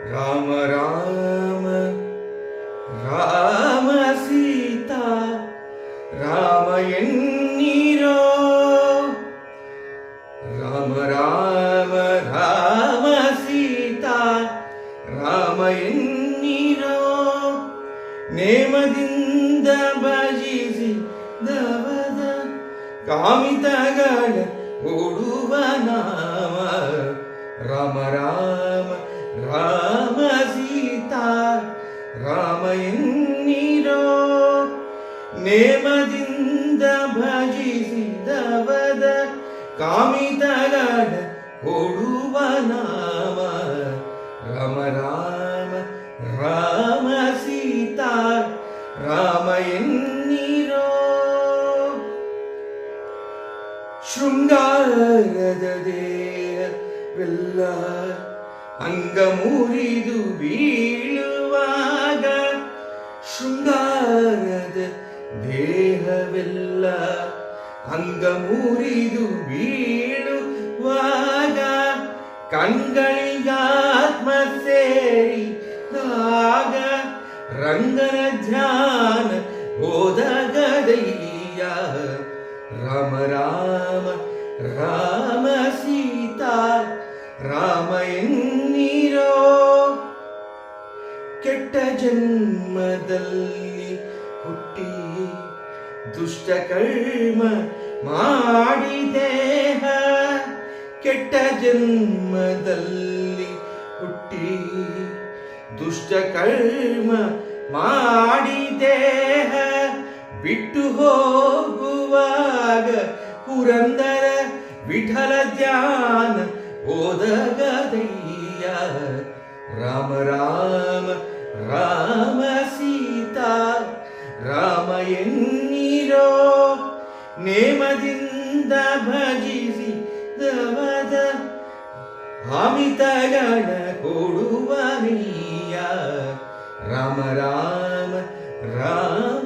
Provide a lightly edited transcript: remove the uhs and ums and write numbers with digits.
ರಾಮ ರಾಮ ರಾಮ ಸೀತಾ ರಾಮ ಎನ್ನೀರೋ ರಾಮ ರಾಮ ರಾಮ ಸೀತಾ ರಾಮ ಎನ್ನೀರೋ ನೇಮದಿಂದ ಭಜಿಸಿ ದವದ ಕಾಮಿತಗಳ ಕೊಡುವ ನಾಮ ರಾಮ ರಾಮ ರಾಮ ಸೀತಾ ರಾಮ ಎನ್ನೀರೋ ನೇಮದಿಂದ ಭಜಿಸಿದವದ ಕಾಮಿತಗಳ ಕೊಡುವ ನಾಮ ರಾಮ ರಾಮ ರಾಮ ಸೀತಾ ರಾಮ ಎನ್ನೀರೋ ಶೃಂಗಾರದ ದೇಹವೆಲ್ಲ ಅಂಗ ಮುರಿದು ಬೀಳುವಾಗ ಶೃಂಗಾರದ ದೇಹವೆಲ್ಲ ಅಂಗ ಮುರಿದು ಬೀಳುವಾಗ ಕಣ್ಗಳಿಗಾತ್ಮ ಸೇರಿದಾಗ ರಂಗನ ಧ್ಯಾನ ಹೋದಗದಯ್ಯ ರಾಮ ರಾಮ ರಾಮ ಸೀತಾ ರಾಮ ಎನ್ನೀರೋ ಕೆಟ್ಟ ಜನ್ಮದಲ್ಲಿ ಹುಟ್ಟಿ ದುಷ್ಟ ಕರ್ಮ ಮಾಡಿದೇಹ ಕೆಟ್ಟ ಜನ್ಮದಲ್ಲಿ ಹುಟ್ಟಿ ದುಷ್ಟ ಕರ್ಮ ಮಾಡಿದೇಹ ಬಿಟ್ಟು ಹೋಗುವಾಗ ಪುರಂದರ ವಿಠಲ ಧ್ಯಾನ ಓದಗದಯ್ಯ ರಾಮ ರಾಮ ರಾಮ ಸೀತಾ ರಾಮ ಎನ್ನೀರೋ ನೇಮದಿಂದ ಭಜಿಸಿ ದವದ ಅಮಿತಗಣ ಕೊಡುವ ನೀಯ ರಾಮ ರಾಮ ರಾಮ